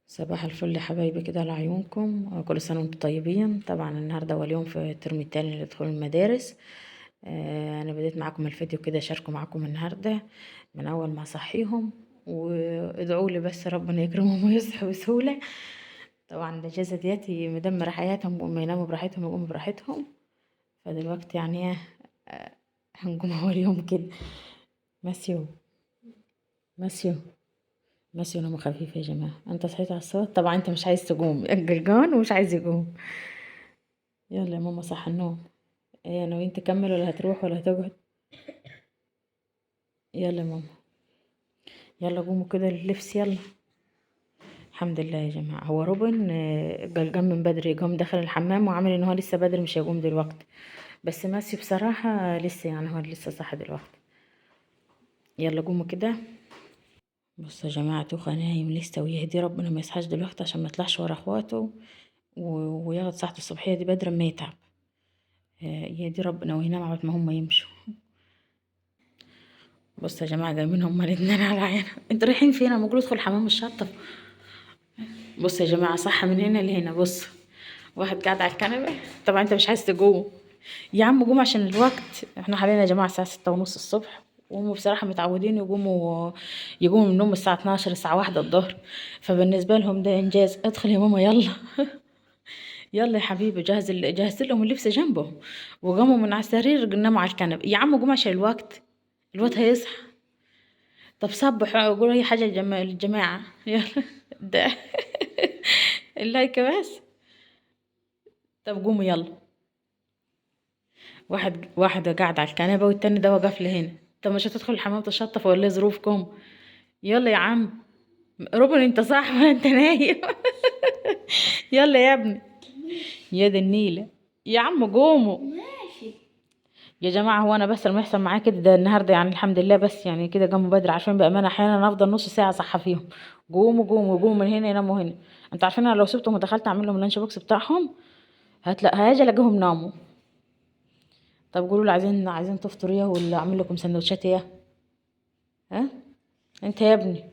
صباح الفل يا حبايبي كده على عيونكم، كل سنة وانتم طيبين. طبعا النهاردة أول يوم في الترم التاني لدخول المدارس. أنا بديت معاكم الفيديو كده أشاركه معاكم النهاردة من أول ما أصحيهم، وادعوا لي بس ربنا يكرمهم ويصحوا بسهولة. طبعا الأجازة دياتي مدمرة حياتهم، وما يناموا براحتهم يقوموا براحتهم. فدلوقتي يعني ايه، هنقوم أول يوم كده. ماسيو ماسيو ماسيو نومه خفيف يا جماعة. انت صحيت على الصوت، طبعا انت مش عايز تقوم، الجرجان ومش عايز يقوم. يلا يا ماما صح النوم. ايه ناويين تكمل ولا هتروح ولا هتقعد؟ يلا يا ماما، يلا قوموا كده اللبس يلا. الحمد لله يا جماعة. هو روبن قام من بدري، قام دخل الحمام وعامل ان هو لسه بدري مش هيقوم دلوقتي. بس ماشي بصراحة لسه يعني هو لسه صح دلوقتي. يلا قوموا كده. بص يا جماعة، توخى نايم لسه ويهدي ربنا ما يصحاش دلوقتي عشان ما يطلعش ورا اخواته وياخد ساعته الصبحية دي بدري ما يتعب. يهدي ربنا وينام عبال ما هم يمشوا. بص يا جماعة، جايبين هما الاتنين على عينه. انتوا رايحين فين؟ انا بقول ادخل حمام الشطة. بص يا جماعة، صح من هنا لهنا. بص، واحد قاعد على الكنبة. طبعا انت مش عايز تقوم. يا عم قوم عشان الوقت. احنا حاليا يا جماعة الساعة 6:30 الصبح، وهم بصراحة متعودين يقوموا من النوم الساعة 12 الساعة 1 الظهر. فبالنسبة لهم ده إنجاز. ادخل يا ماما يلا. يلا يا حبيبي، جهزت لهم اللبس جنبهم، وقاموا من على السرير ناموا على الكنبة. يا عم قوم عشان الوقت هيصحى. طب صبح قول اي حاجة للجماعة يلا. ده اللايك بس. طب قوموا يلا. واحد قاعد على الكنبة والتاني ده واقف لي هنا. طب مش هتدخل الحمام تشطف ولا ايه ظروفكم؟ يلا يا عم. روبن انت صح ولا انت نايم؟ يلا يا ابني. يا دي النيلة. يا عم قوموا. يا جماعة، هو انا بس لما يحصل معايا كده ده النهارده يعني الحمد لله، بس يعني كده قاموا بدري عشان بأمانة احيانا افضل نص ساعة صح فيهم. قوموا قوموا قوموا من هنا يناموا هنا. انتوا عارفين انا لو سبتهم ودخلت اعمل لهم اللانش بوكس بتاعهم هاجي الاقيهم ناموا. طب قولوا لي عايزين تفطروا ايه ولا اعمل لكم سندوتشات ايه؟ ها؟ انت يا ابني.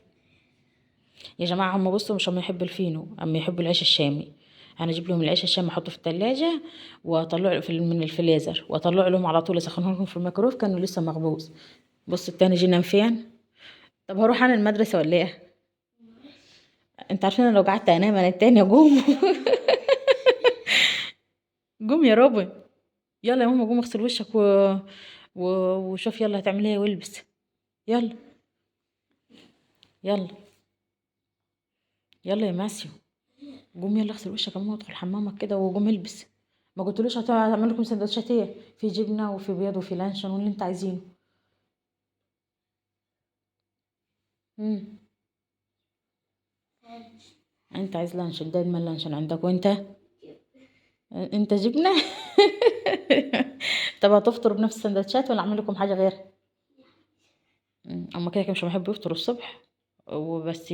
يا جماعه هم بصوا مش هم يحبوا الفينو، اما يحبوا العيش الشامي. انا اجيب لهم العيش الشامي احطه في التلاجة، واطلعه من الفريزر واطلع لهم على طول اسخنه لهم في الميكروف كانوا لسه مخبوز. بص التاني جينا فين. طب هروح انا المدرسه ولا ايه؟ انت عارفين انا لو قعدت انام انا التاني اقوم. قوم يا روبن. يلا يا ماما قوم اغسل وشك و... وشوف يلا هتعمل ايه والبس. يلا. يلا. يلا يا ماسيو. قوم يلا اغسل وشك يا ماما وادخل حمامك كده وقوم البس. ما قلتلوش هعمل لكم سندوتشات ايه؟ في جبنه وفي بيض وفي لانشون واللي انت عايزينه. امم انت عايز لانشون؟ دايما لانشون عندك وانت. انت جبنه. طب هتفطر بنفس السندوتشات ولا اعمل لكم حاجه غير؟ اما كده كده مش بحب يفطروا الصبح. وبس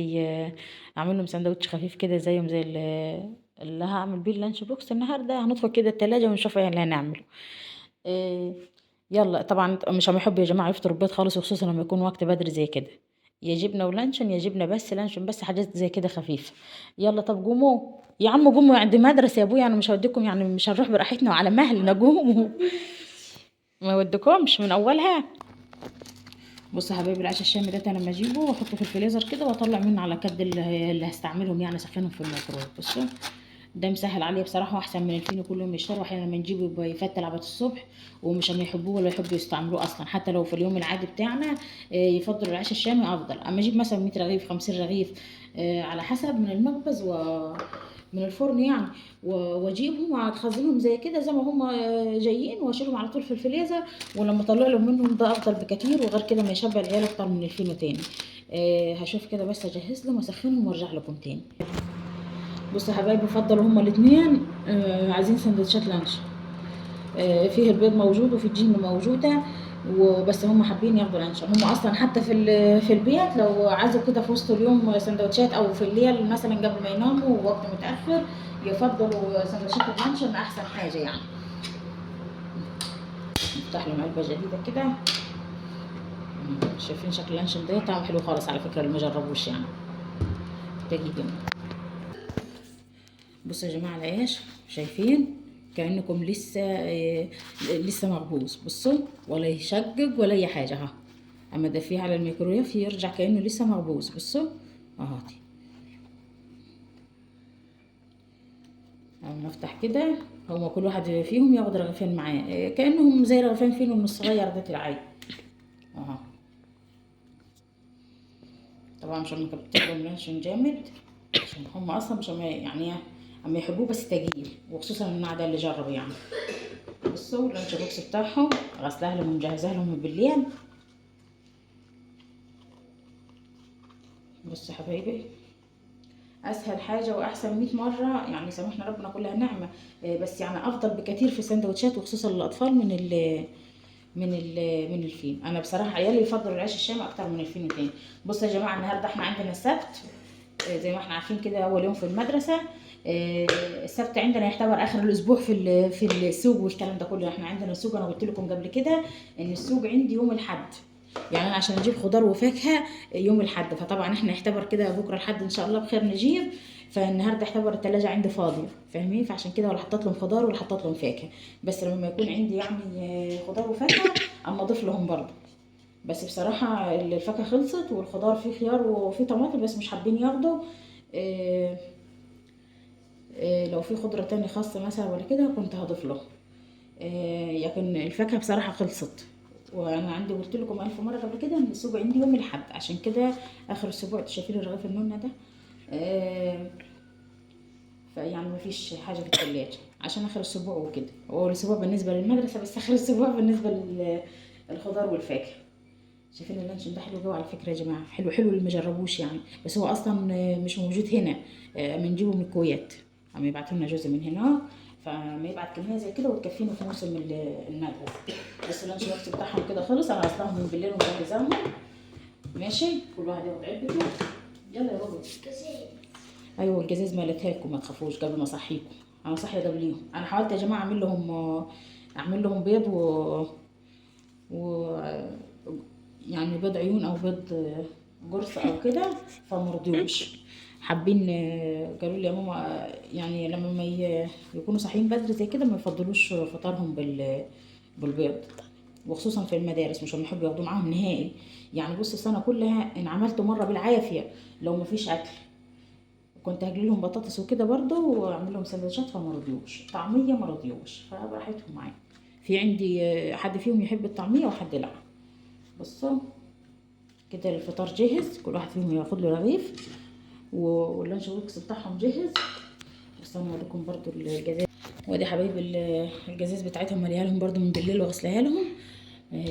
اعمل لهم سندوتش خفيف كده زيهم زي اللي هعمل بيه اللانش بوكس النهارده. هندخل كده التلاجة ونشوف ايه اللي هنعمله. إيه. يلا طبعا مش هم يحبوا يا جماعه يفطروا البيض خالص، وخصوصا لما يكون وقت بدري زي كده. يا جبنه ولانشون يا جبنه بس لانشون بس، حاجات زي كده خفيفه. يلا طب قوموا. يا عم قوموا، عندي مدرسه يا ابويا، انا مش هوديكم يعني مش هنروح براحتنا وعلى مهلنا. قوموا. ما ودكمش من اولها. بص يا حبايبي، العيش الشامي ده انا لما اجيبه واحطه في الفريزر كده واطلع منه على قد اللي هستعملهم يعني اسخنهم في الميكرويف. بصوا ده مسهل عليه بصراحه واحسن من الفينو كل يوم يشتروا. احيانا لما نجيبه يبقى يفتل عبط الصبح ومش هم يحبوه ولا يحبوا يستعملوه اصلا. حتى لو في اليوم العادي بتاعنا يفضلوا العيش الشامي افضل. اما اجيب مثلا 100 رغيف 50 رغيف على حسب من المخبز من الفرن يعني، واجيبهم واخزنهم زي كده زي ما هم جايين واشيلهم على طول في الفريزر. ولما اطلع لهم منهم ده افضل بكتير، وغير كده ما يشبع العيال اكتر من الفينو تاني. هشوف كده بس اجهز لهم واسخنهم وارجع لكم تاني. بصوا يا حبايبي، بفضلوا هما الاثنين عايزين سندوتشات لانش. فيه البيض موجود وفي الجبنه موجوده، وبس هم حابين ياخدوا لانشون. هم اصلا حتى في البيت لو عايزوا كده في وسط اليوم سندوتشات او في الليل مثلا قبل ما يناموا ووقت متاخر يفضلوا سندوتشات اللانشون احسن حاجه يعني. نفتح لهم علبه جديده كده. شايفين شكل اللانشون ده طعمه حلو خالص على فكره اللي ما جربوش يعني. دقيقه. بصوا يا جماعه العيش، شايفين كانكم لسه مخبوز. بصوا ولا يشقق ولا اي حاجه اهو. اما ادفيه على الميكرويف يرجع كانه لسه مخبوز. بصوا اهاتي. اما افتح كده هما كل واحد فيهم ياخد رغيفين معاه، كانهم زي رغيفين فينو من الصغير ده العادي اهو. طبعا مش هما كتبت لهم لانشون جامد عشان هما اصلا مش يعني اما يحبوه بس تقيل، وخصوصا النوع ده اللي جربه يعني. بصوا اللانش بوكس بتاعهم غسلها لهم ومجهزاها لهم من بالليل. بصوا يا حبايبي، اسهل حاجه واحسن 100 مره يعني، سامحنا ربنا كلها نعمه. بس يعني افضل بكتير في السندوتشات وخصوصا للاطفال من الفين. انا بصراحه عيالي يفضلوا العيش الشامي اكتر من الفين تاني. بصوا يا جماعه النهارده احنا عندنا السبت، زي ما احنا عارفين كده اول يوم في المدرسه. السبت عندنا يعتبر اخر الاسبوع في السوق والكلام ده كله. احنا عندنا السوق، انا قلت لكم قبل كده ان السوق عندي يوم الاحد، يعني انا عشان اجيب خضار وفاكهه يوم الاحد، فطبعا احنا نعتبر كده بكره الاحد ان شاء الله بخير نجيب. فالنهارده اعتبر التلاجة عندي فاضيه، فاهمين؟ فعشان كده ولا حطيت لهم خضار ولا حطيت لهم فاكهه. بس لما يكون عندي يعني خضار وفاكهه اما اضيف لهم برضه. بس بصراحه الفاكهه خلصت والخضار فيه خيار وفيه طماطم بس مش حابين ياخدوا. آه، لو في خضره تاني خاصه مثلا ولا كده كنت هضيف له. لكن الفاكهه بصراحه خلصت. وانا عندي قلت لكم الف مره قبل كده ان السوق عندي يوم الاحد، عشان كده اخر الاسبوع شايفين الرغيف النونه ده. آه، فيعني ما فيش حاجه في الثلاجه عشان اخر الاسبوع وكده. هو الاسبوع بالنسبه للمدرسه بس اخر الاسبوع بالنسبه للخضار والفاكهه. شايفين اللانشون ده حلو جوه على فكره يا جماعه، حلو حلو اللي ما جربوش يعني. بس هو اصلا مش موجود هنا، بنجيبه من الكويت. عم يبعتوا لنا جزء من هنا، فما يبعت كميه زي كده وتكفينا في موسم المدرسه. بس اللانش بوكس بتاعهم كده خلص، انا غسلاهم من بالليل ومجهزاهم. ماشي كل واحد ياخد علبته. يلا يا بابا. ايوه الجزاز مالتهاكم ما تخافوش قبل ما اصحيكم. انا صاحيه قبليهم. انا حاولت يا جماعه اعمل لهم بيض و يعني بيض عيون او بيض جرس او كده، فمرضيوش. حابين قالوا لي يا ماما يعني لما يكونوا صاحيين بدري زي كده ما يفضلوش فطارهم بالبيض، وخصوصا في المدارس مش هنحب ياخدوه معاهم نهائي. يعني بص السنه كلها ان عملته مره بالعافيه لو ما فيش اكل. كنت هجيب لهم بطاطس وكده برضه واعمل لهم سندوتشات فما رضيوش، طعميه ما رضيوش، فبراحتهم معايا. في عندي حد فيهم يحب الطعميه وحد لا. بصوا كده الفطار جاهز، كل واحد فيهم ياخد له رغيف واللانش بوكس بتاعهم جاهز. بس انا اوريكم برضو الجزاز. وادي حبايب الجزاز بتاعتهم مليها لهم برضو من بالليل وغسلها لهم.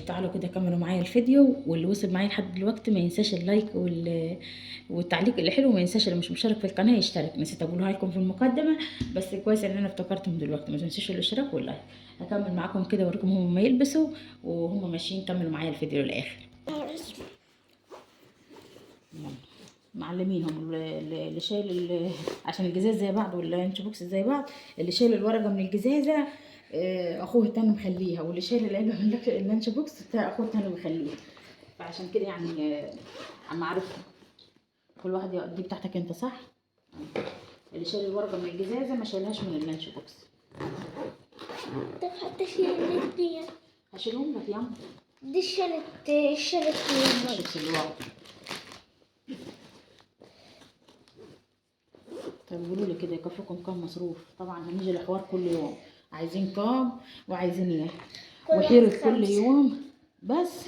تعالوا كده كملوا معايا الفيديو، واللي وصل معايا لحد دلوقتي ما ينساش اللايك والتعليق اللي حلو، ما ينساش اللي مش مشترك في القناه يشترك. نسيت اقولها لكم في المقدمه بس كويس ان انا افتكرتهم دلوقتي. ما تنسوش الاشتراك واللايك. هكمل معاكم كده واوريكم هم ما يلبسوا وهم ماشيين. كملوا معايا الفيديو للاخر. يلا. معلمينهم اللي شايل عشان الجزاز زي بعض واللانش بوكس زي بعض. اللي شايل الورقه من الجزازه اخوه التاني مخليها، واللي شايل العلبه من اللانش بوكس بتاع اخوه التاني مخليها. فعشان كده يعني عم عارفهم كل واحد دي بتاعتك انت صح. اللي شايل الورقه من الجزازه ما شايلهاش من اللانش بوكس. طب حتى شيل الاثنين. هشيلهم لك يلا. دي شلت الورق. طب قولوا لي كده يكفيكم كام مصروف؟ طبعا هنيجي الحوار كل يوم عايزين كام وعايزين ايه وحيرة كل يوم بس.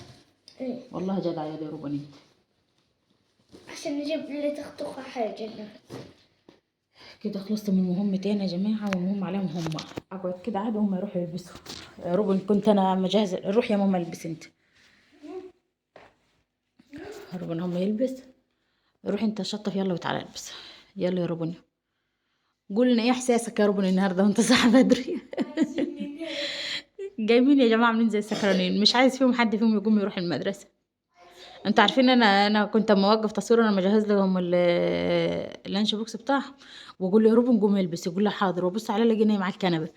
ايه والله جدع يا روباني. عشان نجيب اللي تخطخ حاجة. كده خلصت من المهم تاني يا جماعة، والمهم عليهم هم. اقعد كده عادي هم يروحوا يلبسوا. روبن كنت انا مجهزة. روح يا ماما البس انت. روبن هم يلبس. روح انت شطف يلا وتعالى البس. يلا يا روبن. قول لنا ايه احساسك يا روبن النهارده وانت صاحي بدري؟ جايبين يا جماعه عاملين زي السكرانين، مش عايز فيهم حد فيهم يقوم يروح المدرسه. انتوا عارفين انا كنت اما اوقف تصوير انا مجهز لهم اللانش بوكس بتاعهم، واقول له يا روبن قوم البس، يقول له حاضر، وابص عليه الاقيه نايم على الكنبه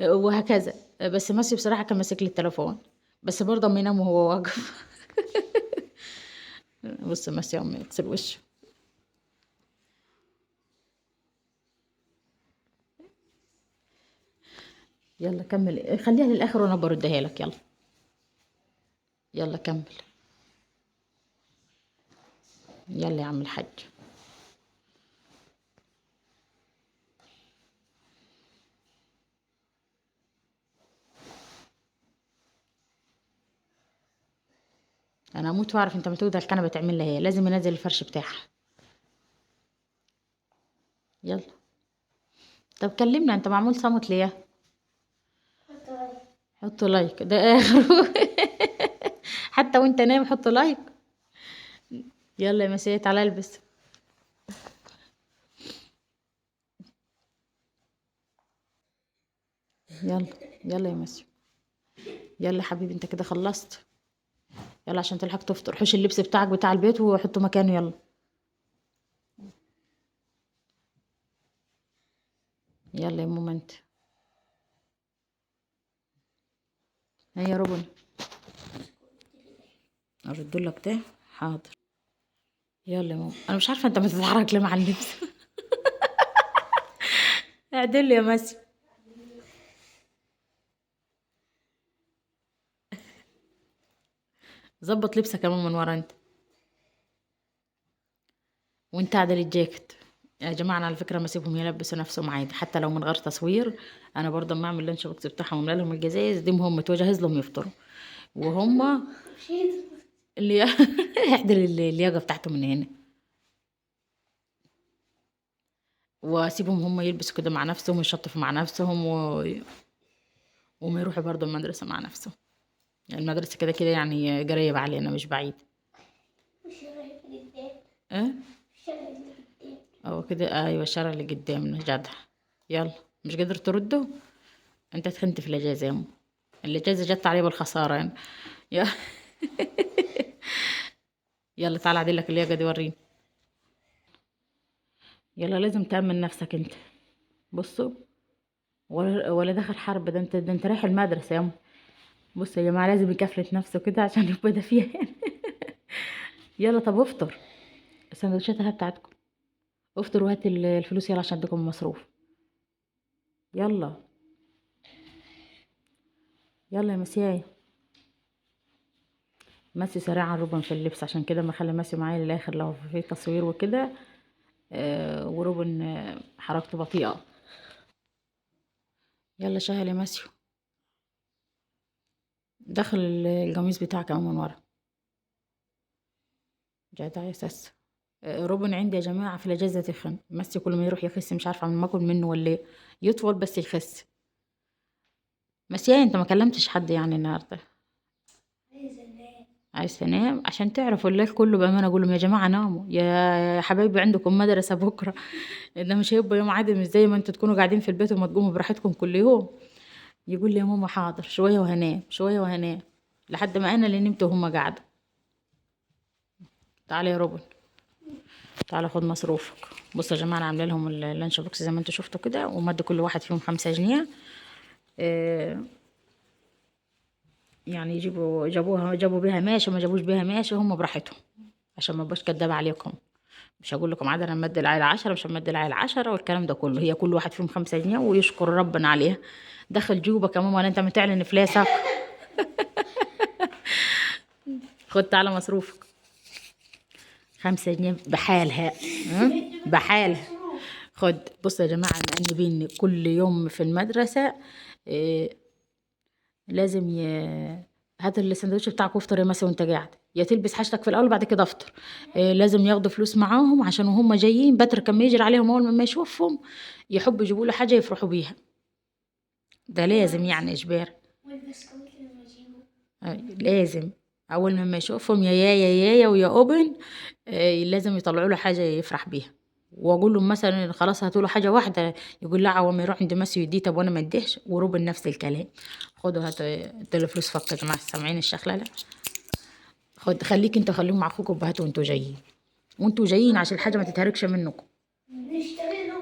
وهكذا. بس ماشي بصراحه كان ماسك لي التليفون، بس برضه اما ينام وهو واقف. بص ماشي يا امي يغسل وشه. يلا كمل، خليها للاخر وانا بردها لك. يلا يلا كمل. يلا يا عم الحاج. انا اموت واعرف انت ما تقعد على الكنبه تعمل لها ايه، لازم ينزل الفرش بتاعها. يلا. طب كلمنا، انت معمول صامت ليه؟ حط لايك ده اخره. حتى وانت نايم حط لايك. يلا يا مسيا تعالى البس. يلا يلا يا مسيا. يلا يا حبيبي انت كده خلصت. يلا عشان تلحق تفطر، حوش اللبس بتاعك بتاع البيت وحطه مكانه. يلا. يلا يا ماما انت. هيا يا روبن. ارد لك ده. حاضر. يلا يا ماما، انا مش عارفه انت بتتحرك ليه مع اللبس. اعدل لي يا مسيا. ظبط لبسك كمان من ورا انت. وانت عدل الجاكيت. يا جماعه انا على فكره ما اسيبهم يلبسوا نفسهم عادي حتى لو من غير تصوير. انا برضه اما اعمل لانش بوكس بتاعهم واملى لهم الجزايز دي مهم توجهز لهم يفطروا. وهم اللي احضر اللياقه بتاعتهم من هنا. واسيبهم هم يلبسوا كده مع نفسهم ويشطفوا مع نفسهم وما يروحوا برضه المدرسه مع نفسهم. يعني المدرسه كده كده يعني قريبه علينا مش بعيد. اه. اه كده ايوه الشارع اللي قدامنا جدع. يلا. مش قادر ترده. انت تخنت في الاجازه يا ام. الاجازه جت عليه بالخساره يعني. يا- يلا تعالى اعدل لك اللياقه دي وريني. يلا لازم تأمن نفسك انت. بصوا. ولا دخل حرب، ده انت رايح المدرسه يا ام. بص يا جماعه لازم يكفلت نفسه كده عشان يبقى ده فيها. يلا طب افطر. السندوتشات اهي بتاعتكم. افطر وهات الفلوس يلا عشان اديكم مصروف. يلا. يلا يا مسياي. ماسي سريعا روبن في اللبس عشان كده ما خلي ماسي معايا للاخر لو في تصوير وكده. وروبن حركته بطيئة. يلا شهل يا ماسيو. دخل القميص بتاعك كمان من ورا. جدع يا سس. روبن عندي يا جماعة في الأجازة تخن، ماسيو كل ما يروح يخس مش عارفة من ما أكل منه ولا إيه. يطول بس يخس. مسيا أنت ما كلمتش حد يعني النهاردة. عايز تنام عشان تعرفوا الليل كله بأمانة أقول لهم يا جماعة ناموا يا حبايبي عندكم مدرسة بكرة. ده مش هيبقى يوم عادي مش زي ما انتوا تكونوا قاعدين في البيت وما تقوموا براحتكم كل يوم. يقول لي يا ماما حاضر شوية وهنام شوية وهنام. لحد ما أنا اللي نمت وهم قاعدة. تعالى يا روبن. تعالى خد مصروفك. بصوا يا جماعة أنا عاملة لهم اللانش بوكس زي ما انتوا شفتوا كده ومد كل واحد فيهم 5 جنيه. آه، يعني جابوا بيها ماشي وما جابوش بيها ماشي هم براحتهم. عشان ما ابقاش كدابة عليكم. مش هقول لكم عاد انا مد العيل 10 مش مد العيل 10 والكلام ده كله، هي كل واحد فيهم 5 جنيه ويشكر ربنا عليها. دخل جيوبك يا ماما ولا انت متعلن افلاسك. خد تعالى مصروفك. 5 جنيه بحالها. ها؟ بحالها. خد بص يا جماعة مأنبيني كل يوم في المدرسة. إيه لازم هات السندوتش بتاعك وافطر يا مسا وانت قاعد يا تلبس حاجتك في الاول بعد كده افطر. لازم ياخدوا فلوس معاهم عشان وهم جايين بتر كان يجري عليهم اول ما يشوفهم. يحبوا يجيبوا له حاجه يفرحوا بيها. ده لازم يعني اجباري. والبسكوت لما يجيبوا. لازم. اول ما يشوفهم يا يا ويا اوبن. لازم يطلعوا له حاجه يفرح بيها. واقول لهم مثلا خلاص هاتوا له حاجه واحده. يقول لا اول ما يروح عند ماسيو يديه طب وانا ما اديش وروبن نفس الكلام. خدوا هاتوا له فلوس فك يا جماعه سامعين الشخله لا. خليك انت خليهم مع اخوكم وبهاتوا وانتوا جايين. وانتوا جايين عشان الحاجه ما تتهركش منكم. نشتري له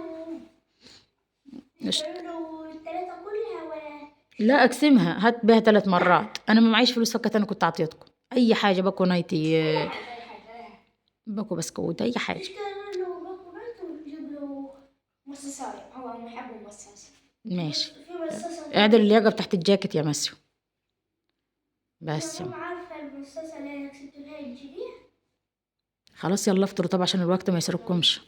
نشت... نشتري له التلاتة كلها ولا لا اقسمها هات بيها 3 مرات انا ما معيش فلوس فكت انا كنت اعطيتكم. اي حاجه باكو نايتي باكو بسكوت اي حاجه. نشتري له مكرونات ونجيب له مصاصاية هو محب المصاصة. ماشي. في مصاصة اعدل الياقة تحت الجاكيت يا مسيو. بس أنا عارفة المصاصة اللي أنا كسبت لها تجيبيها. خلاص يلا افطروا طبعا عشان الوقت ما يسرقكمش.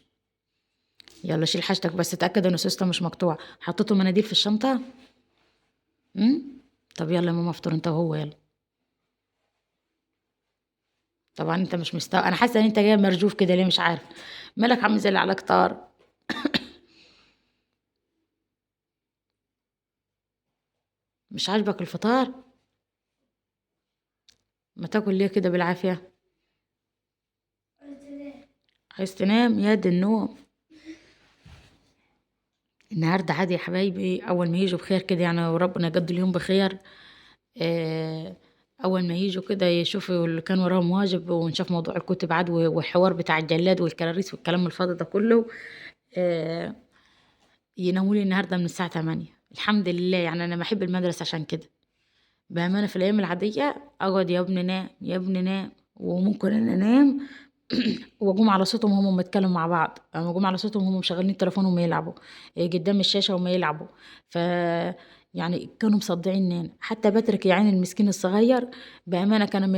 يلا شيل حاجتك بس اتأكد ان سوسته مش مقطوع. حطيتوا مناديل في الشنطة؟ طب يلا يا ماما افطر انت وهو يلا. طبعا انت مش مستوى، انا حاسه ان انت جاي مرجوف كده ليه مش عارف. مالك عامل زي اللي على كتار. مش عاجبك الفطار؟ ما تاكل ليه كده بالعافيه؟ قلت ليه؟ عايز تنام يا دي النوم. النهارده عادي يا حبايبي، اول ما يجوا بخير كده يعني وربنا يقضي اليوم بخير. آه، اول ما يجوا كده يشوفوا اللي كان وراهم واجب ونشوف موضوع الكتب عاد والحوار بتاع الجلاد والكراريس والكلام الفاضي ده كله. آه، يناموا لي النهارده من الساعه 8. الحمد لله يعني انا بحب المدرسه عشان كده. بأمانة في الأيام العادية أقعد يا ابني نام يا ابني نام، وممكن أنا أنام وأقوم على صوتهم وهم بيتكلموا مع بعض، أو أقوم على صوتهم وهم مشغلين التليفون وهم يلعبوا قدام الشاشة وهم يلعبوا. ف يعني كانوا مصدعين حتى بترك يا عيني المسكين الصغير. بأمانة كان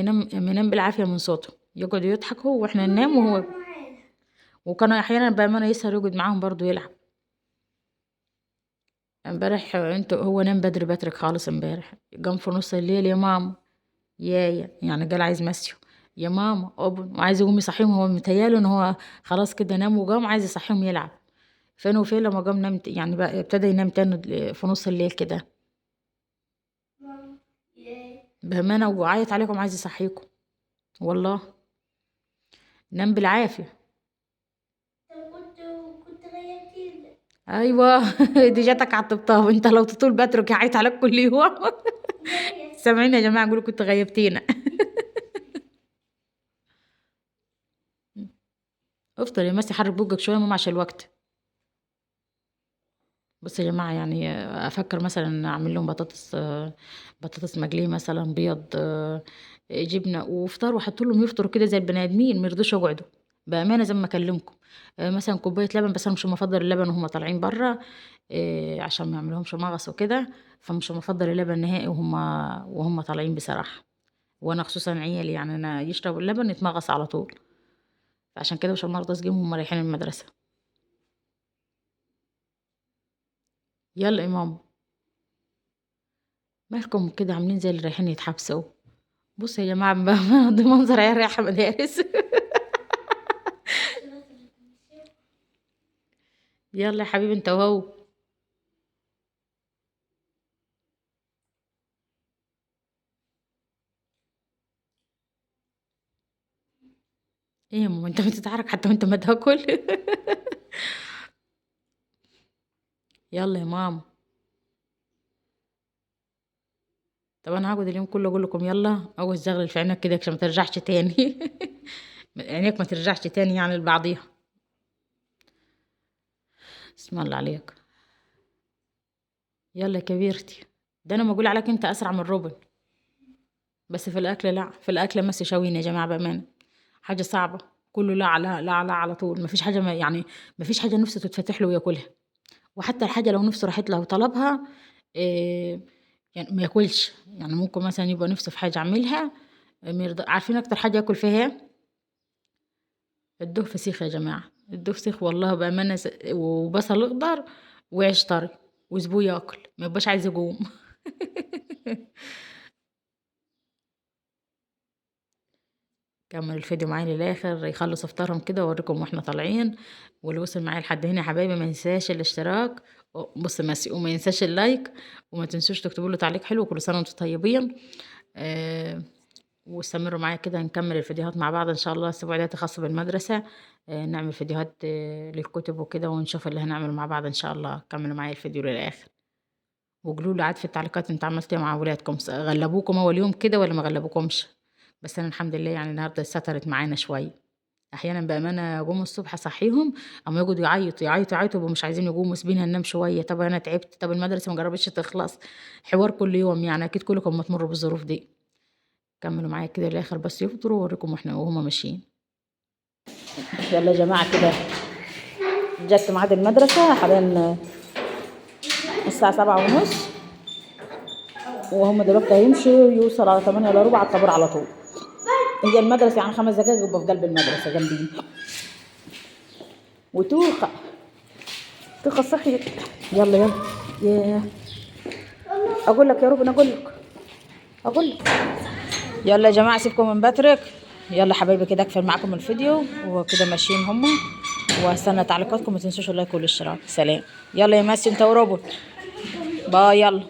منام بالعافية من صوته، يقعدوا يضحكوا واحنا ننام وهو. يلعب معانا. وكانوا أحيانا بأمانة يسهر يقعد معاهم برضو يلعب. امبارح هو نام بدري بترك خالص امبارح. قام في نص الليل يا ماما يايا يعني قال عايز مسيو. يا ماما ابن وعايز يقوم يصحيهم، هو متهيأله ان هو خلاص كده نام وقام عايز يصحيهم يلعب. فين وفين لما قام نام يعني بقى ابتدى ينام تاني في نص الليل كده. ماما إيه؟ بأمانة وعيط عليكم عايز يصحيكم والله. نام بالعافية. طب كنت غيرتيني. ايوه دي جاتك على الطبطاب، انت لو تطول بترك يعيط عليك كل يوم. غيرت. سامعين يا جماعة يقولوا كنت غيبتينا. افطر يا ماسي حرك بوجك شوية ماما عشان الوقت. بص يا جماعة يعني أفكر مثلا أعمل لهم بطاطس مقلية مثلا بيض، جبنة وفطار وأحط لهم يفطروا كده زي البني آدمين مرضوش يقعدوا. بأمانة زي ما أكلمكم. مثلا كوباية لبن، بس أنا مش مفضل اللبن وهم طالعين برا. عشان ما يعملهمش مغص وكده. فمش مفضل اللبن نهائي وهم طالعين بصراحة. وأنا خصوصا عيالي يعني أنا يشربوا اللبن يتمغص على طول. فعشان كده مش مرضى أسقيهم وهم رايحين المدرسة. يلا يا ماما. مالكم كده عاملين زي اللي رايحين يتحبسوا؟ بص يا جماعة ده منظر عيال رايحة مدارس. يلا يا حبيبي انت وهو. ايه يا ماما انت بتتحرك حتى وانت ما تاكل. يلا يا ماما. طب انا هقعد اليوم كله اقول لكم يلا اول زغلل في عينك كده عشان ما ترجعش تاني. عينيك ما ترجعش تاني يعني لبعضيها. اسم الله عليك. يلا يا كبيرتي. ده انا ما اقول عليك انت اسرع من روبن. بس في الاكل لا، في الاكل مس شاوين يا جماعه بامانه. حاجه صعبه. كله لا لا لا لا على طول، مفيش حاجه يعني مفيش حاجه نفسه تتفتح له وياكلها. وحتى الحاجة لو نفسه راحت له وطلبها إيه، يعني ما ياكلش. يعني ممكن مثلا يبقى نفسه في حاجة أعملها عارفين أكتر حاجة ياكل فيها إيه؟ الدوه فسيخ يا جماعة. الدوه فسيخ والله بأمانة وبصل أخضر وعيش طري وسيبوه ياكل ما يبقاش عايز يقوم. كمل الفيديو معايا للآخر يخلص افطارهم كده واوريكم واحنا طالعين. واللي وصل معايا لحد هنا يا حبايبي ما ينساش الاشتراك. بص ماسي وما ينساش اللايك. وما تنسوش تكتبوا له تعليق حلو. كل سنة وانتم طيبين. آه واستمروا معايا كده نكمل الفيديوهات مع بعض ان شاء الله الاسبوع ده خاص بالمدرسة. نعمل فيديوهات للكتب وكده ونشوف اللي هنعمله مع بعض ان شاء الله. كملوا معايا الفيديو للآخر. وقولوا لي عاد في التعليقات انت عملت ايه مع ولادكم، غلبوكم اول يوم كده ولا ما غلبوكمش؟ بس انا الحمد لله يعني النهارده سترت معانا شويه. احيانا بامانه اقوم الصبح اصحيهم اما يقعدوا يعيطوا يبقوا مش عايزين يقوموا سيبينها ننام شويه. طب انا تعبت، طب المدرسه ما جربتش تخلص. حوار كل يوم يعني اكيد كلكم ما تمروا بالظروف دي. كملوا معايا كده للاخر بس يفطروا واوريكم واحنا وهما ماشيين. يلا يا جماعه كده جت ميعاد المدرسه حاليا. الساعة 7:30 وهم دلوقتي هيمشوا، يوصل على 8:15 على الطابور على طول. هي المدرسة يعني 5 دقايق يبقى في قلب المدرسة جنبي. وتوخة صحيت. يلا يا اقول لك يا روبن، اقول لك يلا يا جماعه سيبكم من باتريك. يلا حبايبي كده اقفل معاكم الفيديو وكده ماشيين هما، واستنى تعليقاتكم، ما تنسوش اللايك والاشتراك. سلام. يلا يا ماسي انت وروبن، باي. يلا.